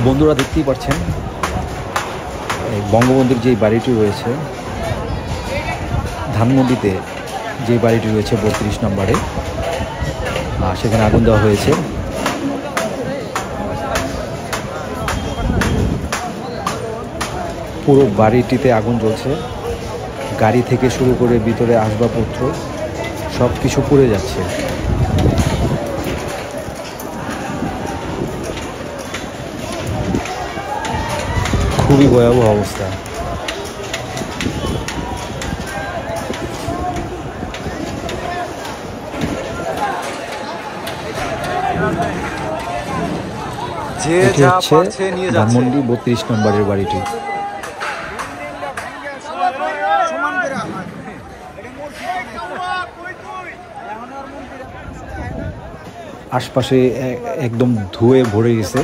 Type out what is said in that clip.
বন্ধুরা দেখতেই পাচ্ছেন বঙ্গবন্ধুর যে বাড়িটি রয়েছে ধানমন্ডিতে, যে বাড়িটি রয়েছে 32 নম্বরে, সেখানে আগুন দেওয়া হয়েছে। পুরো বাড়িটিতে আগুন জ্বলছে, গাড়ি থেকে শুরু করে ভিতরে আসবাবপত্র সব কিছু পুড়ে যাচ্ছে। খুবই ভয়াবহ অবস্থা। এটি হচ্ছে ধানমন্ডি 32 নম্বরের বাড়িটি। আশপাশে একদম ধুয়ে ভরে গেছে।